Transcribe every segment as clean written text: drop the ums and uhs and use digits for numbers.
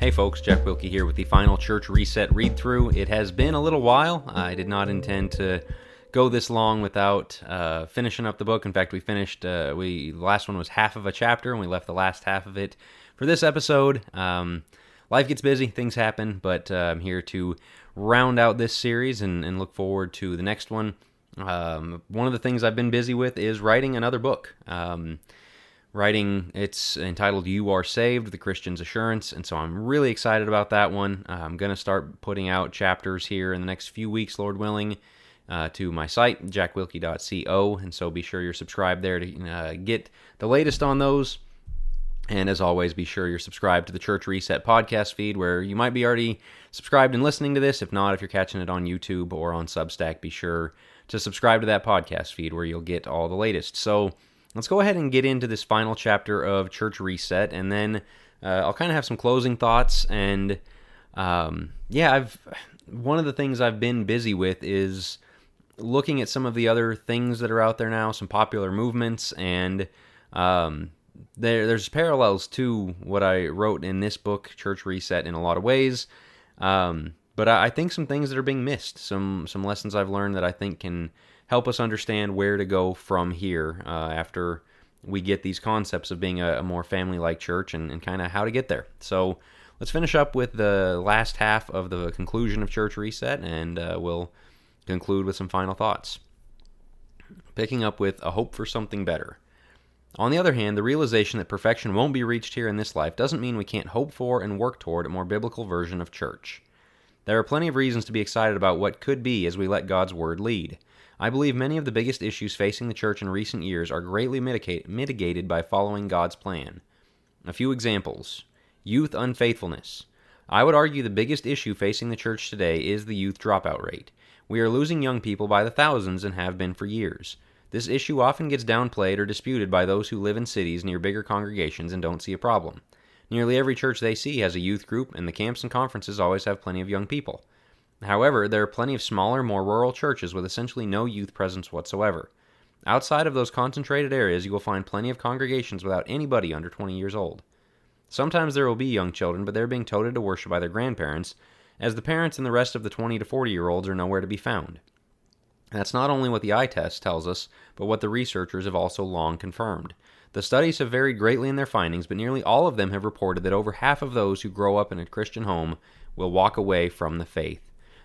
Hey folks, Jack Wilkie here with the final Church Reset read-through. It has been a little while. I did not intend to go this long without finishing up the book. In fact, we finished, the last one was half of a chapter, and we left the last half of it for this episode. Life gets busy, things happen, but I'm here to round out this series and look forward to the next one. One of the things I've been busy with is writing another book. It's entitled You Are Saved, The Christian's Assurance, and so I'm really excited about that one. I'm going to start putting out chapters here in the next few weeks, Lord willing, to my site, jackwilkie.co, and so be sure you're subscribed there to get the latest on those. And as always, be sure you're subscribed to the Church Reset podcast feed, where you might be already subscribed and listening to this. If not, if you're catching it on YouTube or on Substack, be sure to subscribe to that podcast feed where you'll get all the latest. So let's go ahead and get into this final chapter of Church Reset, and then I'll kind of have some closing thoughts. And one of the things I've been busy with is looking at some of the other things that are out there now, some popular movements, and there's parallels to what I wrote in this book, Church Reset, in a lot of ways. But I think some things that are being missed, some lessons I've learned that I think can help us understand where to go from here after we get these concepts of being a more family-like church and kind of how to get there. So let's finish up with the last half of the conclusion of Church Reset, and we'll conclude with some final thoughts. Picking up with a hope for something better. On the other hand, the realization that perfection won't be reached here in this life doesn't mean we can't hope for and work toward a more biblical version of church. There are plenty of reasons to be excited about what could be as we let God's Word lead. I believe many of the biggest issues facing the church in recent years are greatly mitigated by following God's plan. A few examples. Youth unfaithfulness. I would argue the biggest issue facing the church today is the youth dropout rate. We are losing young people by the thousands and have been for years. This issue often gets downplayed or disputed by those who live in cities near bigger congregations and don't see a problem. Nearly every church they see has a youth group, and the camps and conferences always have plenty of young people. However, there are plenty of smaller, more rural churches with essentially no youth presence whatsoever. Outside of those concentrated areas, you will find plenty of congregations without anybody under 20 years old. Sometimes there will be young children, but they're being toted to worship by their grandparents, as the parents and the rest of the 20 to 40-year-olds are nowhere to be found. That's not only what the eye test tells us, but what the researchers have also long confirmed. The studies have varied greatly in their findings, but nearly all of them have reported that over half of those who grow up in a Christian home will walk away from the faith.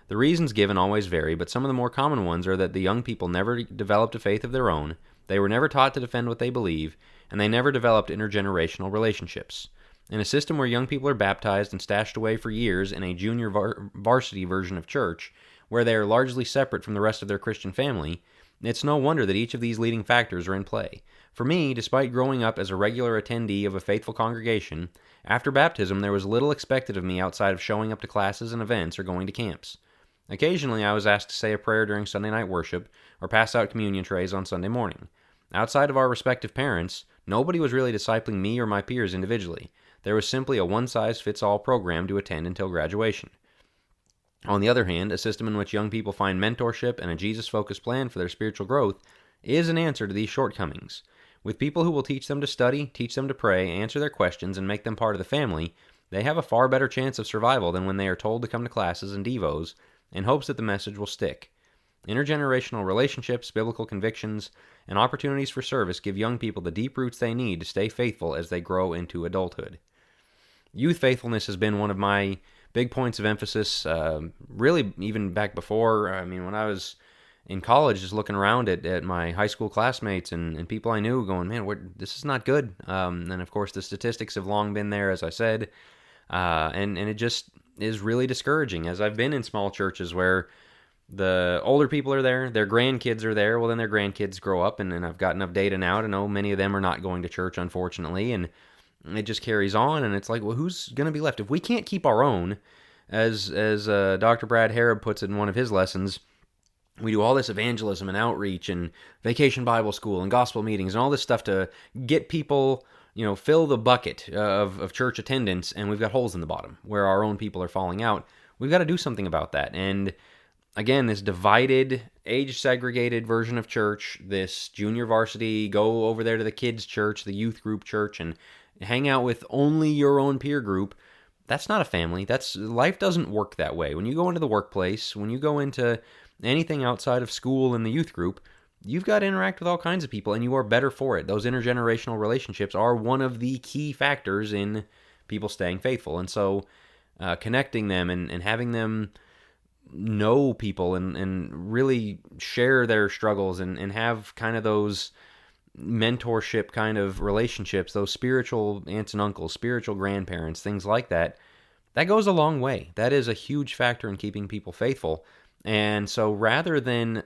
The reasons given always vary, but some of the more common ones are that the young people never developed a faith of their own, they were never taught to defend what they believe, and they never developed intergenerational relationships. In a system where young people are baptized and stashed away for years in a junior varsity version of church, where they are largely separate from the rest of their Christian family, it's no wonder that each of these leading factors are in play. For me, despite growing up as a regular attendee of a faithful congregation, after baptism there was little expected of me outside of showing up to classes and events or going to camps. Occasionally I was asked to say a prayer during Sunday night worship or pass out communion trays on Sunday morning. Outside of our respective parents, nobody was really discipling me or my peers individually. There was simply a one-size-fits-all program to attend until graduation. On the other hand, a system in which young people find mentorship and a Jesus-focused plan for their spiritual growth is an answer to these shortcomings. With people who will teach them to study, teach them to pray, answer their questions, and make them part of the family, they have a far better chance of survival than when they are told to come to classes and devos in hopes that the message will stick. Intergenerational relationships, biblical convictions, and opportunities for service give young people the deep roots they need to stay faithful as they grow into adulthood. Youth faithfulness has been one of my big points of emphasis, really even back before. When I was in college, just looking around at my high school classmates and people I knew going, man, this is not good. And of course, the statistics have long been there, as I said, and it just is really discouraging, as I've been in small churches where the older people are there, their grandkids are there, well, then their grandkids grow up, and I've got enough data now to know many of them are not going to church, unfortunately, and it just carries on, and it's like, well, who's going to be left? If we can't keep our own, as Dr. Brad Harrod puts it in one of his lessons, we do all this evangelism and outreach and vacation Bible school and gospel meetings and all this stuff to get people, fill the bucket of church attendance, and we've got holes in the bottom where our own people are falling out. We've got to do something about that. And again, this divided, age-segregated version of church, this junior varsity, go over there to the kids' church, the youth group church, and hang out with only your own peer group, that's not a family. Life doesn't work that way. When you go into the workplace, when you go into anything outside of school and the youth group, you've got to interact with all kinds of people, and you are better for it. Those intergenerational relationships are one of the key factors in people staying faithful. And so connecting them and having them know people and really share their struggles and have kind of those mentorship kind of relationships, those spiritual aunts and uncles, spiritual grandparents, things like that, that goes a long way. That is a huge factor in keeping people faithful. And so rather than,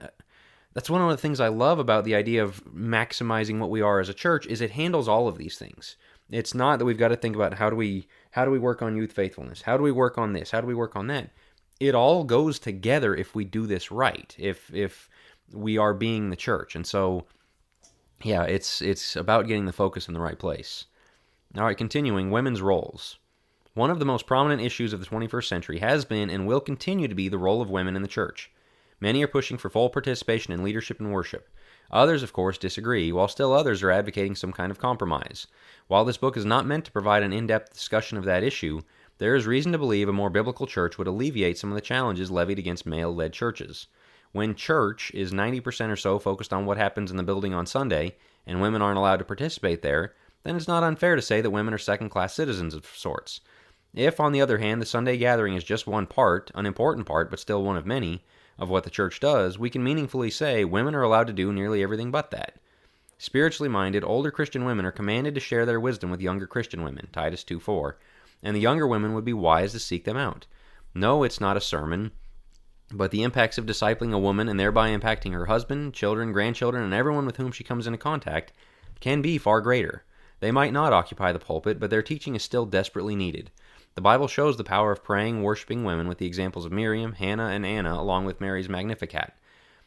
that's one of the things I love about the idea of maximizing what we are as a church, is it handles all of these things. It's not that we've got to think about how do we work on youth faithfulness? How do we work on this? How do we work on that? It all goes together if we do this right, if we are being the church. And so, yeah, it's about getting the focus in the right place. All right, continuing, women's roles. One of the most prominent issues of the 21st century has been and will continue to be the role of women in the church. Many are pushing for full participation in leadership and worship. Others, of course, disagree, while still others are advocating some kind of compromise. While this book is not meant to provide an in-depth discussion of that issue, there is reason to believe a more biblical church would alleviate some of the challenges levied against male-led churches. When church is 90% or so focused on what happens in the building on Sunday, and women aren't allowed to participate there, then it's not unfair to say that women are second-class citizens of sorts. If, on the other hand, the Sunday gathering is just one part, an important part, but still one of many, of what the church does, we can meaningfully say women are allowed to do nearly everything but that. Spiritually minded, older Christian women are commanded to share their wisdom with younger Christian women, Titus 2:4, and the younger women would be wise to seek them out. No, it's not a sermon, but the impacts of discipling a woman and thereby impacting her husband, children, grandchildren, and everyone with whom she comes into contact can be far greater. They might not occupy the pulpit, but their teaching is still desperately needed. The Bible shows the power of praying, worshiping women with the examples of Miriam, Hannah, and Anna, along with Mary's Magnificat.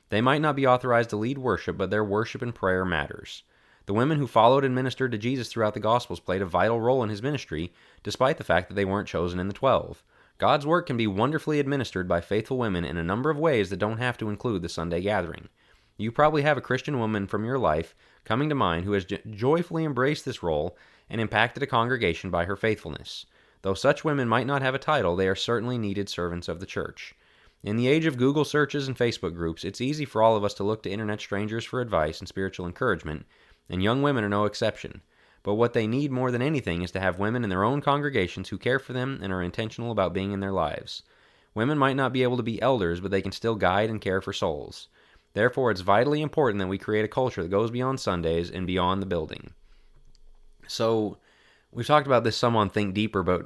They might not be authorized to lead worship, but their worship and prayer matters. The women who followed and ministered to Jesus throughout the Gospels played a vital role in his ministry, despite the fact that they weren't chosen in the 12. God's work can be wonderfully administered by faithful women in a number of ways that don't have to include the Sunday gathering. You probably have a Christian woman from your life coming to mind who has joyfully embraced this role and impacted a congregation by her faithfulness. Though such women might not have a title, they are certainly needed servants of the church. In the age of Google searches and Facebook groups, it's easy for all of us to look to internet strangers for advice and spiritual encouragement, and young women are no exception. But what they need more than anything is to have women in their own congregations who care for them and are intentional about being in their lives. Women might not be able to be elders, but they can still guide and care for souls. Therefore, it's vitally important that we create a culture that goes beyond Sundays and beyond the building. So, we've talked about this some on Think Deeper, but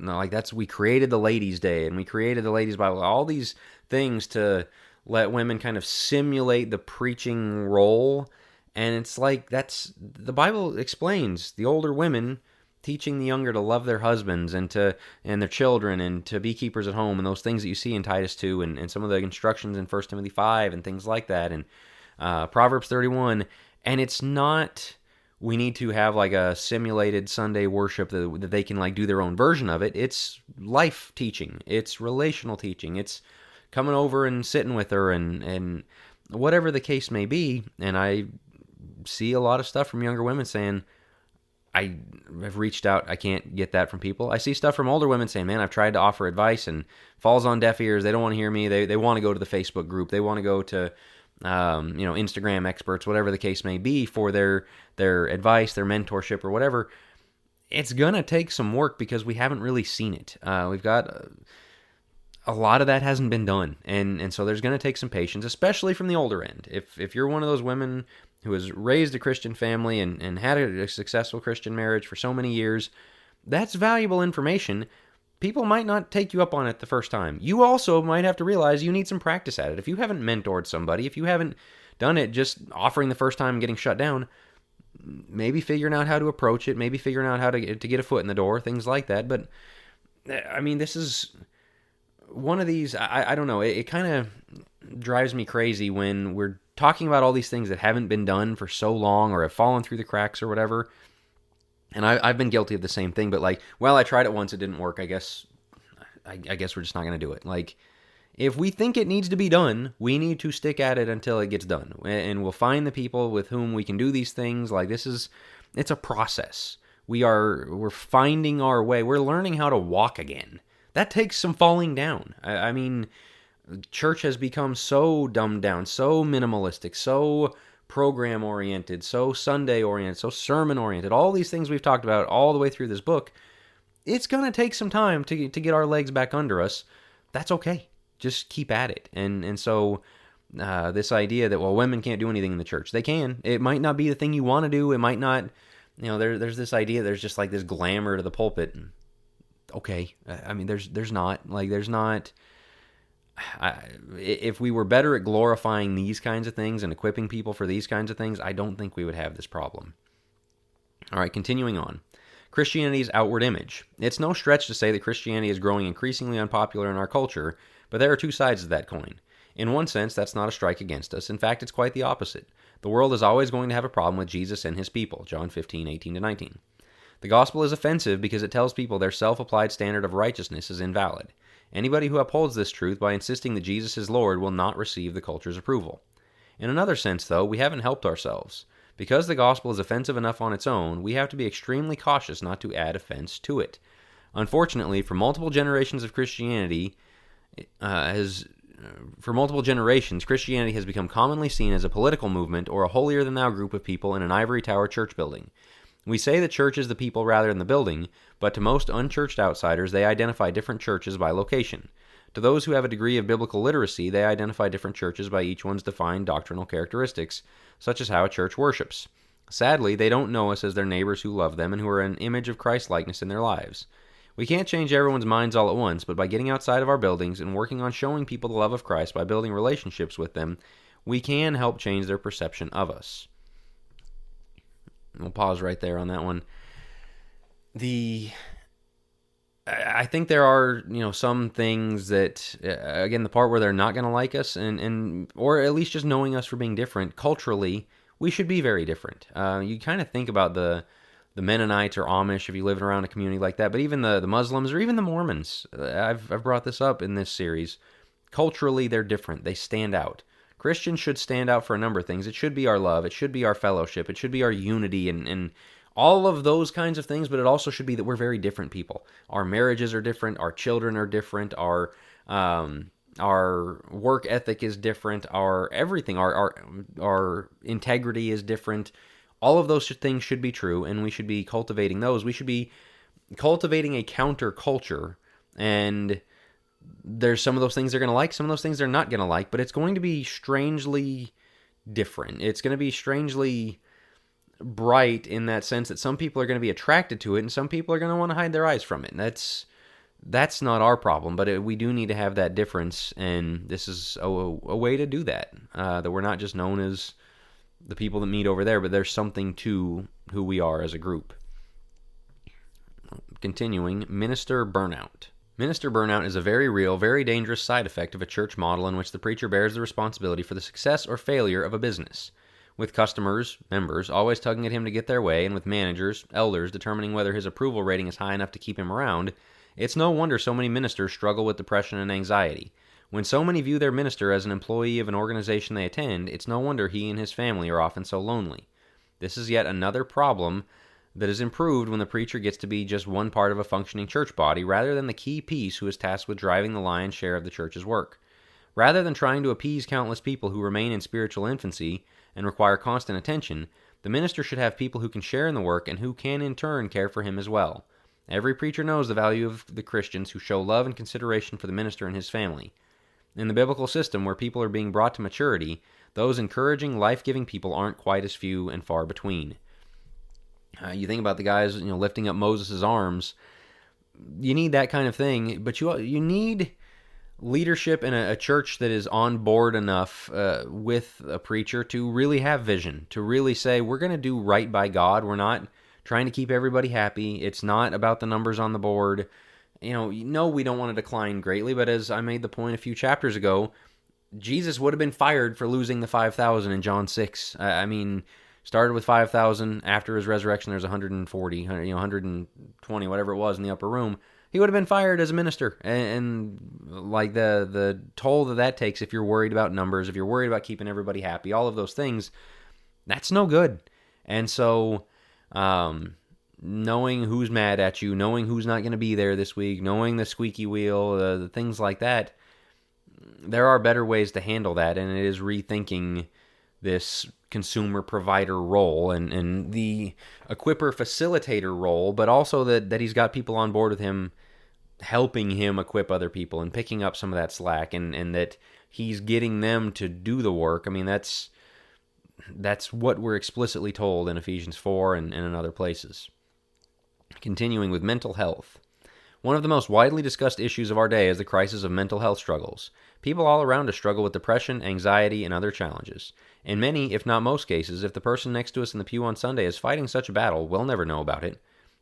we created the Ladies' Day and we created the Ladies' Bible, all these things to let women kind of simulate the preaching role. And it's like, that's, the Bible explains the older women teaching the younger to love their husbands and their children and to be keepers at home, and those things that you see in Titus 2 and some of the instructions in 1 Timothy 5 and things like that, and Proverbs 31. And it's not, we need to have like a simulated Sunday worship that they can like do their own version of it. It's life teaching. It's relational teaching. It's coming over and sitting with her and whatever the case may be. And I see a lot of stuff from younger women saying, I have reached out, I can't get that from people. I see stuff from older women saying, man, I've tried to offer advice and falls on deaf ears. They don't want to hear me. They want to go to the Facebook group. They want to go to Instagram experts, whatever the case may be, for their advice, their mentorship, or whatever. It's going to take some work because we haven't really seen it. We've got a lot of that hasn't been done. And so there's going to take some patience, especially from the older end. If you're one of those women who has raised a Christian family and had a successful Christian marriage for so many years, that's valuable information. People might not take you up on it the first time. You also might have to realize you need some practice at it. If you haven't mentored somebody, if you haven't done it just offering the first time and getting shut down, maybe figuring out how to approach it, maybe figuring out how to get a foot in the door, things like that. But, I mean, this is one of these, I don't know, it kind of drives me crazy when we're talking about all these things that haven't been done for so long or have fallen through the cracks or whatever. And I've been guilty of the same thing, but I tried it once, it didn't work. I guess we're just not going to do it. Like, if we think it needs to be done, we need to stick at it until it gets done. And we'll find the people with whom we can do these things. Like, it's a process. We're finding our way. We're learning how to walk again. that takes some falling down. I mean, church has become so dumbed down, so minimalistic, so program oriented, so Sunday oriented, so sermon oriented, all these things we've talked about all the way through this book. It's going to take some time to get our legs back under us. That's okay. Just keep at it. And so this idea that, well, women can't do anything in the church. They can. It might not be the thing you want to do. It might not, there's this idea, there's just like this glamour to the pulpit. Okay. I mean, there's not. If we were better at glorifying these kinds of things and equipping people for these kinds of things, I don't think we would have this problem. All right, continuing on. Christianity's outward image. It's no stretch to say that Christianity is growing increasingly unpopular in our culture, but there are two sides of that coin. In one sense, that's not a strike against us. In fact, it's quite the opposite. The world is always going to have a problem with Jesus and his people, John 15:18-19. The gospel is offensive because it tells people their self-applied standard of righteousness is invalid. Anybody who upholds this truth by insisting that Jesus is Lord will not receive the culture's approval. In another sense, though, we haven't helped ourselves. Because the gospel is offensive enough on its own, we have to be extremely cautious not to add offense to it. Unfortunately, for multiple generations, Christianity has become commonly seen as a political movement or a holier-than-thou group of people in an ivory tower church building. We say the church is the people rather than the building, but to most unchurched outsiders, they identify different churches by location. To those who have a degree of biblical literacy, they identify different churches by each one's defined doctrinal characteristics, such as how a church worships. Sadly, they don't know us as their neighbors who love them and who are an image of Christ-likeness in their lives. We can't change everyone's minds all at once, but by getting outside of our buildings and working on showing people the love of Christ by building relationships with them, we can help change their perception of us. We'll pause right there on that one. I think there are, some things that, again, the part where they're not going to like us, or at least just knowing us for being different, culturally, we should be very different. You kind of think about the Mennonites or Amish if you live around a community like that, but even the Muslims or even the Mormons, I've brought this up in this series. Culturally, they're different. They stand out. Christians should stand out for a number of things. It should be our love. It should be our fellowship. It should be our unity and all of those kinds of things, but it also should be that we're very different people. Our marriages are different. Our children are different. Our work ethic is different. Our everything, our integrity is different. All of those things should be true, and we should be cultivating those. We should be cultivating a counterculture, and there's some of those things they're going to like, some of those things they're not going to like, but it's going to be strangely different. It's going to be strangely bright in that sense that some people are going to be attracted to it and some people are going to want to hide their eyes from it. And that's not our problem, but we do need to have that difference, and this is a way to do that, that we're not just known as the people that meet over there, but there's something to who we are as a group. Continuing, minister burnout. Minister burnout is a very real, very dangerous side effect of a church model in which the preacher bears the responsibility for the success or failure of a business, with customers, members, always tugging at him to get their way, and with managers, elders, determining whether his approval rating is high enough to keep him around. It's no wonder so many ministers struggle with depression and anxiety. When so many view their minister as an employee of an organization they attend, it's no wonder he and his family are often so lonely. This is yet another problem that is improved when the preacher gets to be just one part of a functioning church body rather than the key piece who is tasked with driving the lion's share of the church's work. Rather than trying to appease countless people who remain in spiritual infancy and require constant attention, the minister should have people who can share in the work and who can in turn care for him as well. Every preacher knows the value of the Christians who show love and consideration for the minister and his family. In the biblical system where people are being brought to maturity, those encouraging, life-giving people aren't quite as few and far between. You think about the guys, lifting up Moses' arms. You need that kind of thing, but you need leadership in a church that is on board enough with a preacher to really have vision, to really say, we're going to do right by God. We're not trying to keep everybody happy. It's not about the numbers on the board. We don't want to decline greatly, but as I made the point a few chapters ago, Jesus would have been fired for losing the 5,000 in John 6. Started with 5,000. After his resurrection, there's 140, 120, whatever it was in the upper room. He would have been fired as a minister. And like the toll that takes if you're worried about numbers, if you're worried about keeping everybody happy, all of those things, that's no good. And so knowing who's mad at you, knowing who's not going to be there this week, knowing the squeaky wheel, the things like that. There are better ways to handle that, and it is rethinking this consumer provider role and the equipper facilitator role, but also that he's got people on board with him, helping him equip other people and picking up some of that slack, and that he's getting them to do the work. I mean, that's what we're explicitly told in Ephesians 4 and in other places. Continuing with mental health. One of the most widely discussed issues of our day is the crisis of mental health struggles. People all around us struggle with depression, anxiety, and other challenges. In many, if not most cases, if the person next to us in the pew on Sunday is fighting such a battle, we'll never know about it.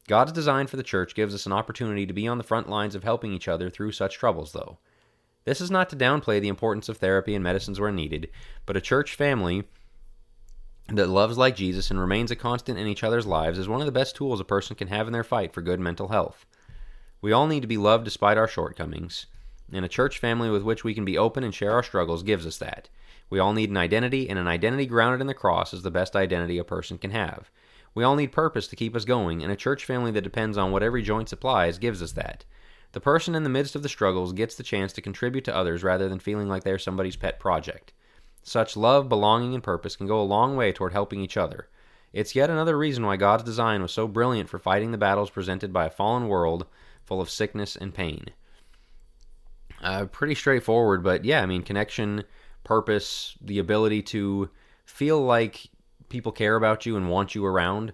God's design for the church gives us an opportunity to be on the front lines of helping each other through such troubles, though. This is not to downplay the importance of therapy and medicines where needed, but a church family that loves like Jesus and remains a constant in each other's lives is one of the best tools a person can have in their fight for good mental health. We all need to be loved despite our shortcomings, and a church family with which we can be open and share our struggles gives us that. We all need an identity, and an identity grounded in the cross is the best identity a person can have. We all need purpose to keep us going, and a church family that depends on what every joint supplies gives us that. The person in the midst of the struggles gets the chance to contribute to others rather than feeling like they're somebody's pet project. Such love, belonging, and purpose can go a long way toward helping each other. It's yet another reason why God's design was so brilliant for fighting the battles presented by a fallen world full of sickness and pain. Pretty straightforward, but yeah, I mean, connection, purpose, the ability to feel like people care about you and want you around,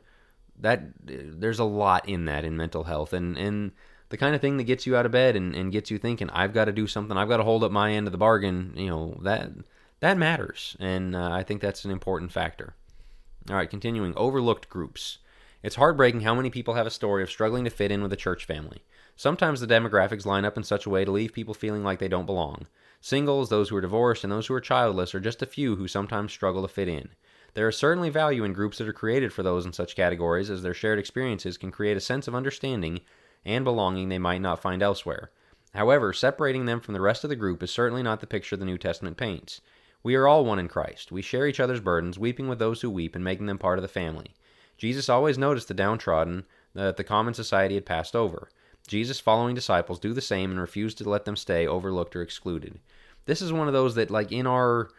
there's a lot in that in mental health, and the kind of thing that gets you out of bed and gets you thinking, I've got to do something, I've got to hold up my end of the bargain, that matters, and I think that's an important factor. All right, continuing, overlooked groups. It's heartbreaking how many people have a story of struggling to fit in with a church family. Sometimes the demographics line up in such a way to leave people feeling like they don't belong. Singles, those who are divorced, and those who are childless are just a few who sometimes struggle to fit in. There is certainly value in groups that are created for those in such categories, as their shared experiences can create a sense of understanding and belonging they might not find elsewhere. However, separating them from the rest of the group is certainly not the picture the New Testament paints. We are all one in Christ. We share each other's burdens, weeping with those who weep and making them part of the family. Jesus always noticed the downtrodden that the common society had passed over. Jesus' following disciples do the same and refuse to let them stay overlooked or excluded. This is one of those that, like, in our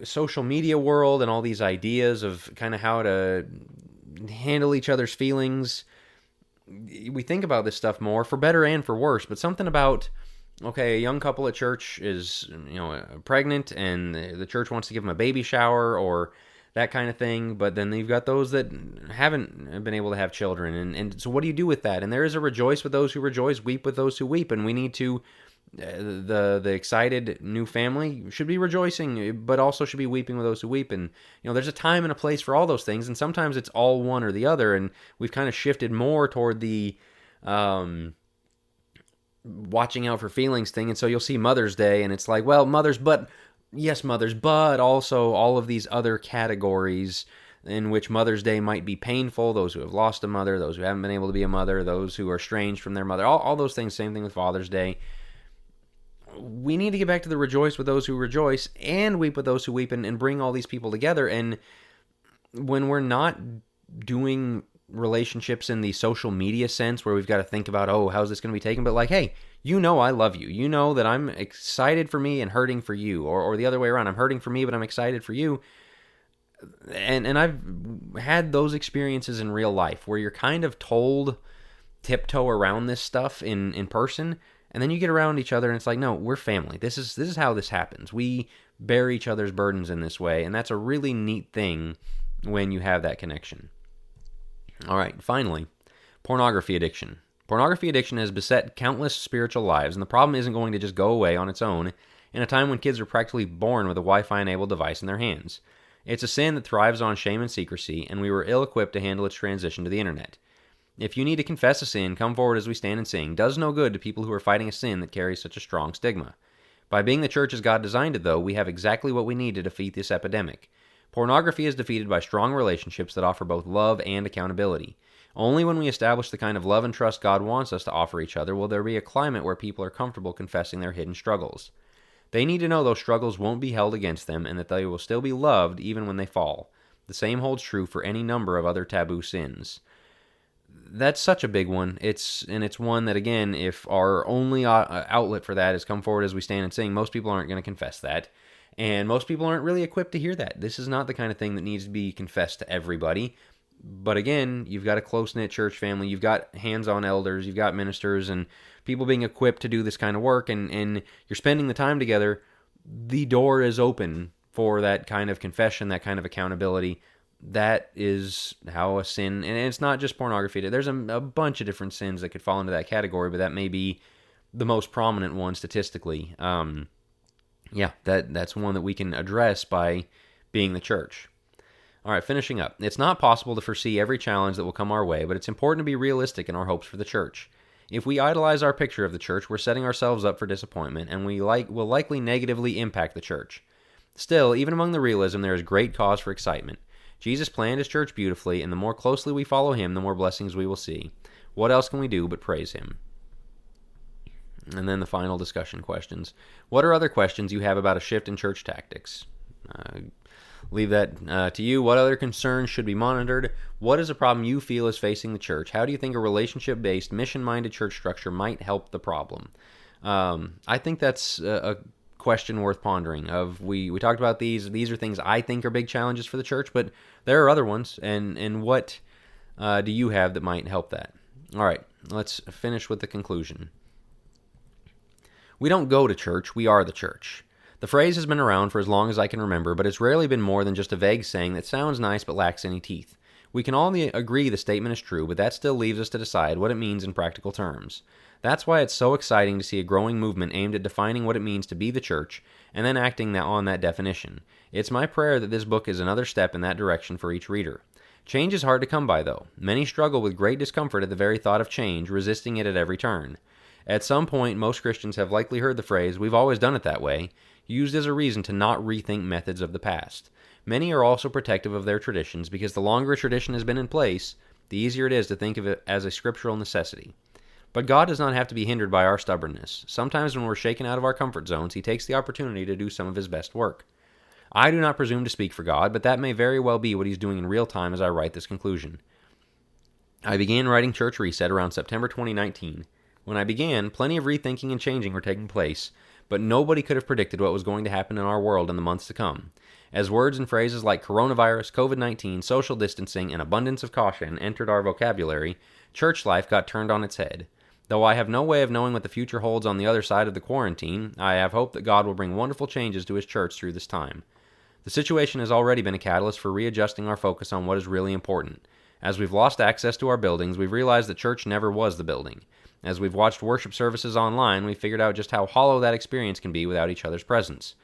social media world and all these ideas of kind of how to handle each other's feelings, we think about this stuff more, for better and for worse, but something about, okay, a young couple at church is, pregnant, and the church wants to give them a baby shower or that kind of thing, but then you've got those that haven't been able to have children, and so what do you do with that? And there is a rejoice with those who rejoice, weep with those who weep, and we need to, the excited new family should be rejoicing, but also should be weeping with those who weep, and there's a time and a place for all those things, and sometimes it's all one or the other, and we've kind of shifted more toward the watching out for feelings thing, and so you'll see Mother's Day, and it's like, well, mothers, but also all of these other categories in which Mother's Day might be painful, those who have lost a mother, those who haven't been able to be a mother, those who are estranged from their mother, all those things, same thing with Father's Day. We need to get back to the rejoice with those who rejoice and weep with those who weep, and bring all these people together. And when we're not doing relationships in the social media sense where we've got to think about, how's this going to be taken, but like, hey, I love you. You know that I'm excited for me and hurting for you, or the other way around. I'm hurting for me, but I'm excited for you. And I've had those experiences in real life where you're kind of told tiptoe around this stuff in person, and then you get around each other and it's like, no, we're family. This is how this happens. We bear each other's burdens in this way, and that's a really neat thing when you have that connection. All right, finally, pornography addiction. Pornography addiction has beset countless spiritual lives, and the problem isn't going to just go away on its own in a time when kids are practically born with a Wi-Fi-enabled device in their hands. It's a sin that thrives on shame and secrecy, and we were ill-equipped to handle its transition to the internet. If you need to confess a sin, come forward as we stand and sing does no good to people who are fighting a sin that carries such a strong stigma. By being the church as God designed it, though, we have exactly what we need to defeat this epidemic. Pornography is defeated by strong relationships that offer both love and accountability. Only when we establish the kind of love and trust God wants us to offer each other will there be a climate where people are comfortable confessing their hidden struggles. They need to know those struggles won't be held against them and that they will still be loved even when they fall. The same holds true for any number of other taboo sins. That's such a big one. It's one that, again, if our only outlet for that is come forward as we stand and sing, most people aren't going to confess that. And most people aren't really equipped to hear that. This is not the kind of thing that needs to be confessed to everybody. But again, you've got a close-knit church family, you've got hands-on elders, you've got ministers, and people being equipped to do this kind of work, and you're spending the time together. The door is open for that kind of confession, that kind of accountability. That is how a sin, and it's not just pornography. There's a bunch of different sins that could fall into that category, but that may be the most prominent one statistically. That's one that we can address by being the church. All right, finishing up. It's not possible to foresee every challenge that will come our way, but it's important to be realistic in our hopes for the church. If we idolize our picture of the church, we're setting ourselves up for disappointment, and we will likely negatively impact the church. Still, even among the realism, there is great cause for excitement. Jesus planned his church beautifully, and the more closely we follow him, the more blessings we will see. What else can we do but praise him? And then the final discussion questions. What are other questions you have about a shift in church tactics? Leave that to you. What other concerns should be monitored? What is a problem you feel is facing the church? How do you think a relationship-based, mission-minded church structure might help the problem? I think that's a question worth pondering. We talked about these. These are things I think are big challenges for the church, but there are other ones. And what do you have that might help that? All right, let's finish with the conclusion. We don't go to church. We are the church. The phrase has been around for as long as I can remember, but it's rarely been more than just a vague saying that sounds nice but lacks any teeth. We can all agree the statement is true, but that still leaves us to decide what it means in practical terms. That's why it's so exciting to see a growing movement aimed at defining what it means to be the church, and then acting on that definition. It's my prayer that this book is another step in that direction for each reader. Change is hard to come by, though. Many struggle with great discomfort at the very thought of change, resisting it at every turn. At some point, most Christians have likely heard the phrase, "We've always done it that way," used as a reason to not rethink methods of the past. Many are also protective of their traditions because the longer a tradition has been in place, the easier it is to think of it as a scriptural necessity. But God does not have to be hindered by our stubbornness. Sometimes when we're shaken out of our comfort zones, he takes the opportunity to do some of his best work. I do not presume to speak for God, but that may very well be what he's doing in real time as I write this conclusion. I began writing Church Reset around September 2019. When I began, plenty of rethinking and changing were taking place, but nobody could have predicted what was going to happen in our world in the months to come. As words and phrases like coronavirus, COVID-19, social distancing, and abundance of caution entered our vocabulary, church life got turned on its head. Though I have no way of knowing what the future holds on the other side of the quarantine, I have hope that God will bring wonderful changes to his church through this time. The situation has already been a catalyst for readjusting our focus on what is really important. As we've lost access to our buildings, we've realized that church never was the building. As we've watched worship services online, we've figured out just how hollow that experience can be without each other's presence.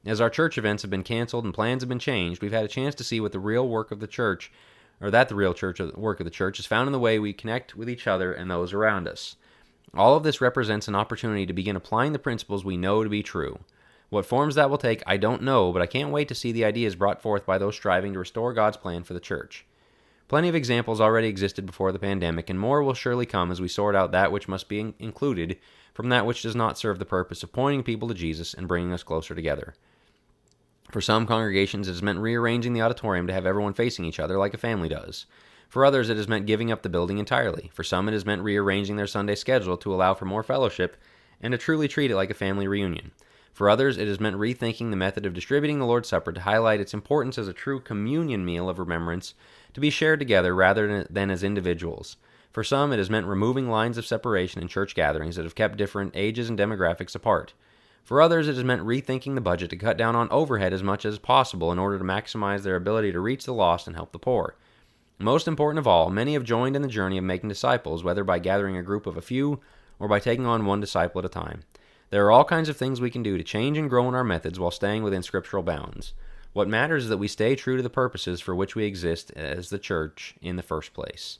As our church events have been canceled and plans have been changed, we've had a chance to see what the real work of the church, or that the real work of the church is found in the way we connect with each other and those around us. All of this represents an opportunity to begin applying the principles we know to be true. What forms that will take, I don't know, but I can't wait to see the ideas brought forth by those striving to restore God's plan for the church. Plenty of examples already existed before the pandemic, and more will surely come as we sort out that which must be included from that which does not serve the purpose of pointing people to Jesus and bringing us closer together. For some congregations, it has meant rearranging the auditorium to have everyone facing each other like a family does. For others, it has meant giving up the building entirely. For some, it has meant rearranging their Sunday schedule to allow for more fellowship and to truly treat it like a family reunion. For others, it has meant rethinking the method of distributing the Lord's Supper to highlight its importance as a true communion meal of remembrance to be shared together rather than as individuals. For some, it has meant removing lines of separation in church gatherings that have kept different ages and demographics apart. For others, it has meant rethinking the budget to cut down on overhead as much as possible in order to maximize their ability to reach the lost and help the poor. Most important of all, many have joined in the journey of making disciples, whether by gathering a group of a few or by taking on one disciple at a time. There are all kinds of things we can do to change and grow in our methods while staying within scriptural bounds. What matters is that we stay true to the purposes for which we exist as the church in the first place.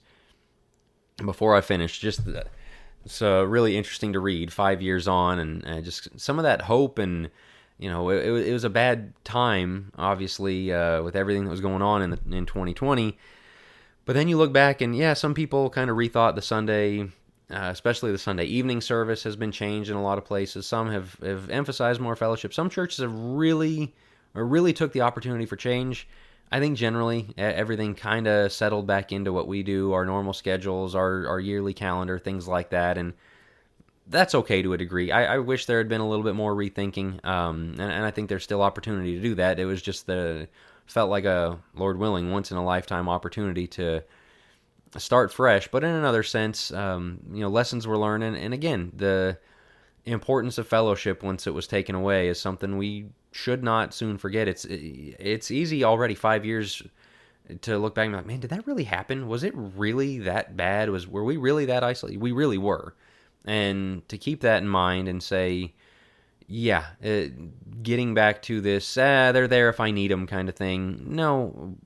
Before I finish, it's really interesting to read 5 years on, and just some of that hope, and it was a bad time, obviously, with everything that was going on in 2020. But then you look back, and some people kind of rethought the Sunday. Especially the Sunday evening service has been changed in a lot of places. Some have emphasized more fellowship. Some churches have really took the opportunity for change. I think generally everything kind of settled back into what we do, our normal schedules, our yearly calendar, things like that, and that's okay to a degree. I wish there had been a little bit more rethinking, and I think there's still opportunity to do that. It was just felt like a, Lord willing, once in a lifetime opportunity to start fresh. But in another sense, lessons we're learning, and again, the importance of fellowship once it was taken away is something we should not soon forget. It's easy already 5 years to look back and be like, man, did that really happen? Was it really that bad? Were we really that isolated? We really were. And to keep that in mind and say, yeah, getting back to this, they're there if I need them kind of thing. No,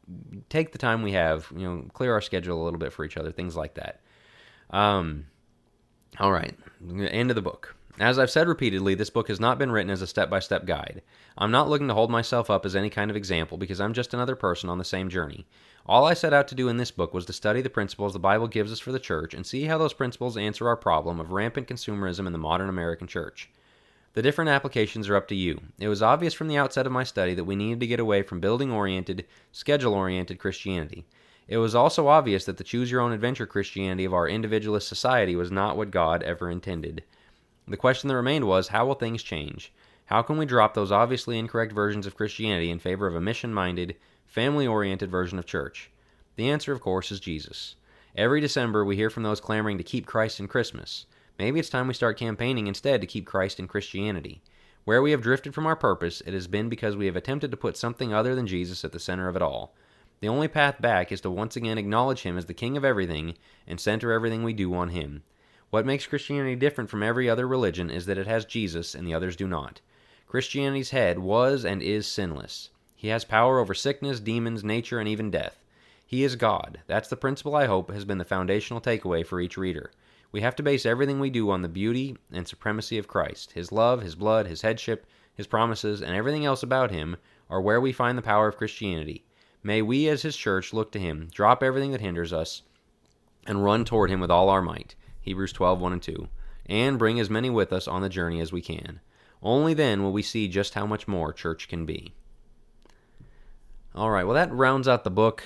take the time we have, clear our schedule a little bit for each other, things like that. All right, end of the book. As I've said repeatedly, this book has not been written as a step-by-step guide. I'm not looking to hold myself up as any kind of example because I'm just another person on the same journey. All I set out to do in this book was to study the principles the Bible gives us for the church and see how those principles answer our problem of rampant consumerism in the modern American church. The different applications are up to you. It was obvious from the outset of my study that we needed to get away from building-oriented, schedule-oriented Christianity. It was also obvious that the choose-your-own-adventure Christianity of our individualist society was not what God ever intended. The question that remained was, how will things change? How can we drop those obviously incorrect versions of Christianity in favor of a mission-minded, family-oriented version of church? The answer, of course, is Jesus. Every December, we hear from those clamoring to keep Christ in Christmas. Maybe it's time we start campaigning instead to keep Christ in Christianity. Where we have drifted from our purpose, it has been because we have attempted to put something other than Jesus at the center of it all. The only path back is to once again acknowledge Him as the King of everything and center everything we do on Him. What makes Christianity different from every other religion is that it has Jesus and the others do not. Christianity's head was and is sinless. He has power over sickness, demons, nature, and even death. He is God. That's the principle I hope has been the foundational takeaway for each reader. We have to base everything we do on the beauty and supremacy of Christ. His love, His blood, His headship, His promises, and everything else about Him are where we find the power of Christianity. May we as His church look to Him, drop everything that hinders us, and run toward Him with all our might. Hebrews 12:1 and 2, and bring as many with us on the journey as we can. Only then will we see just how much more church can be. All right, well, that rounds out the book.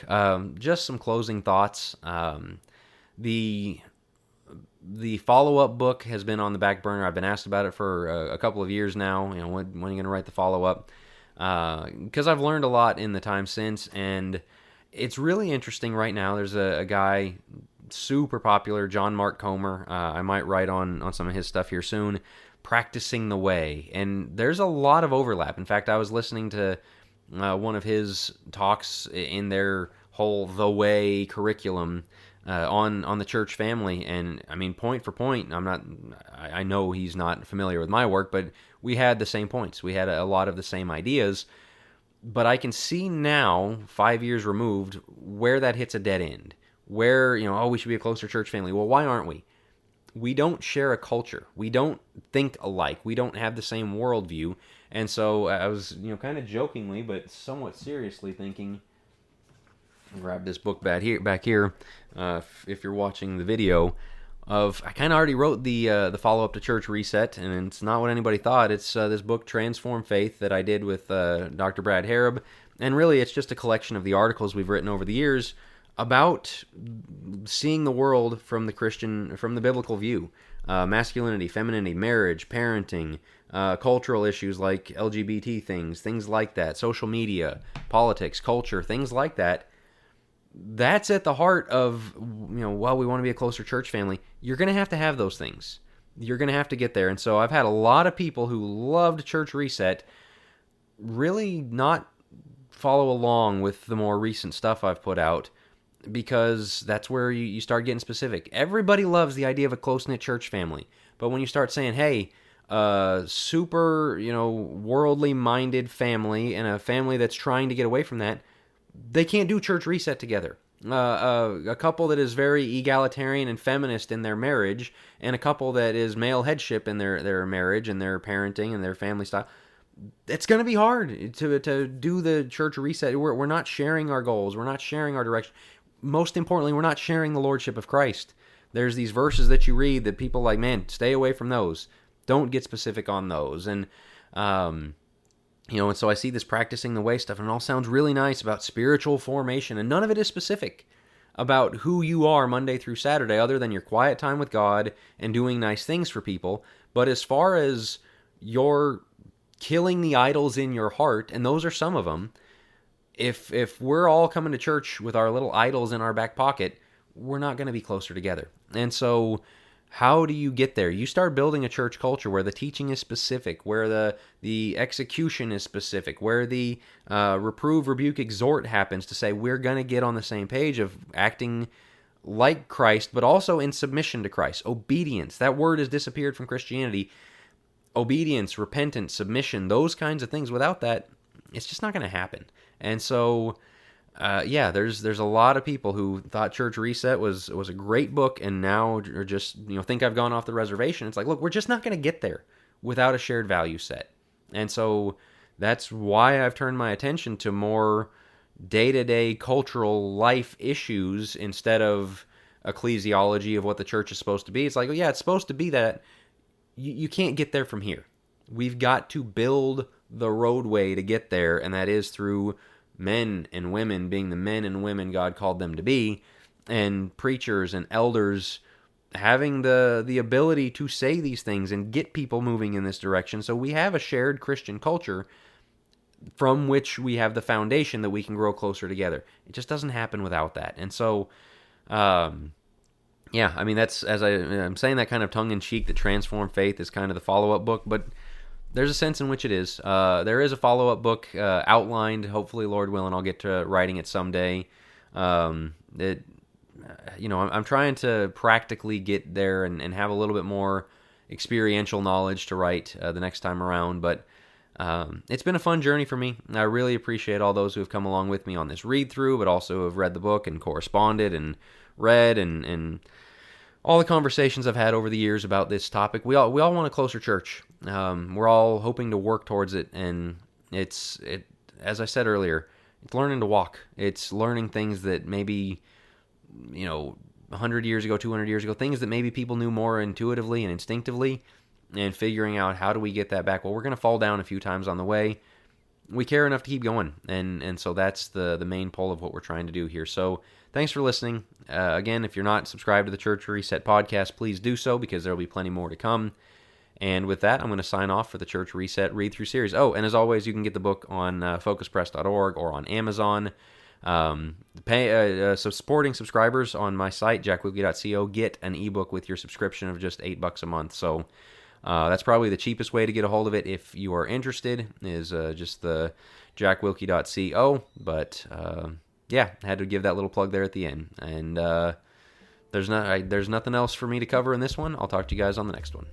Just some closing thoughts. The follow-up book has been on the back burner. I've been asked about it for a couple of years now. When are you going to write the follow-up? Because I've learned a lot in the time since, and it's really interesting right now. There's a guy, super popular, John Mark Comer. I might write on some of his stuff here soon, Practicing the Way. And there's a lot of overlap. In fact, I was listening to one of his talks in their whole The Way curriculum on the church family, and I mean, point for point, I know he's not familiar with my work, but we had the same points. We had a lot of the same ideas, but I can see now, 5 years removed, where that hits a dead end. Where, we should be a closer church family. Well, why aren't we? We don't share a culture. We don't think alike. We don't have the same worldview. And so I was, kind of jokingly, but somewhat seriously thinking, grab this book back here, if you're watching the video, I kind of already wrote the follow-up to Church Reset, and it's not what anybody thought. It's this book, Transform Faith, that I did with Dr. Brad Harrub, and really it's just a collection of the articles we've written over the years about seeing the world from the biblical view. Masculinity, femininity, marriage, parenting, cultural issues like LGBT things like that, social media, politics, culture, things like that. That's at the heart of, we want to be a closer church family. You're going to have those things. You're going to have to get there. And so I've had a lot of people who loved Church Reset really not follow along with the more recent stuff I've put out, because that's where you start getting specific. Everybody loves the idea of a close-knit church family. But when you start saying, hey, super, worldly-minded family and a family that's trying to get away from that, they can't do Church Reset together. A couple that is very egalitarian and feminist in their marriage, and a couple that is male headship in their marriage and their parenting and their family style, it's going to be hard to do the Church Reset. We're not sharing our goals. We're not sharing our direction. Most importantly, we're not sharing the Lordship of Christ. There's these verses that you read that people like, man, stay away from those. Don't get specific on those. And And so I see this practicing the way stuff, and it all sounds really nice about spiritual formation, and none of it is specific about who you are Monday through Saturday, other than your quiet time with God and doing nice things for people. But as far as your killing the idols in your heart, and those are some of them, if we're all coming to church with our little idols in our back pocket, we're not going to be closer together. And so how do you get there? You start building a church culture where the teaching is specific, where the execution is specific, where the reprove, rebuke, exhort happens to say we're going to get on the same page of acting like Christ, but also in submission to Christ. Obedience. That word has disappeared from Christianity. Obedience, repentance, submission, those kinds of things. Without that, it's just not going to happen. And so there's a lot of people who thought Church Reset was a great book, and now are just think I've gone off the reservation. It's like, look, we're just not going to get there without a shared value set. And so that's why I've turned my attention to more day-to-day cultural life issues instead of ecclesiology of what the church is supposed to be. It's like, oh yeah, it's supposed to be that. You can't get there from here. We've got to build the roadway to get there, and that is through men and women being the men and women God called them to be, and preachers and elders having the ability to say these things and get people moving in this direction. So we have a shared Christian culture from which we have the foundation that we can grow closer together. It just doesn't happen without that. And so yeah, I mean, that's, as I'm saying that kind of tongue-in-cheek, that Transform Faith is kind of the follow-up book, but there's a sense in which it is. There is a follow-up book outlined. Hopefully, Lord willing, I'll get to writing it someday. I'm trying to practically get there and have a little bit more experiential knowledge to write the next time around, but it's been a fun journey for me. I really appreciate all those who have come along with me on this read-through, but also have read the book and corresponded and read and all the conversations I've had over the years about this topic. We all want a closer church. We're all hoping to work towards it, and it's as I said earlier, it's learning to walk. It's learning things that maybe 100 years ago, 200 years ago, things that maybe people knew more intuitively and instinctively, and figuring out how do we get that back. Well, we're going to fall down a few times on the way. We care enough to keep going, and so that's the main pull of what we're trying to do here. So thanks for listening. Again, if you're not subscribed to the Church Reset podcast, please do so, because there will be plenty more to come. And with that, I'm going to sign off for the Church Reset read-through series. Oh, and as always, you can get the book on focuspress.org or on Amazon. So supporting subscribers on my site, jackwilkie.co, get an ebook with your subscription of just $8 a month. So that's probably the cheapest way to get a hold of it if you are interested, is just the jackwilkie.co. But yeah, I had to give that little plug there at the end. And there's nothing else for me to cover in this one. I'll talk to you guys on the next one.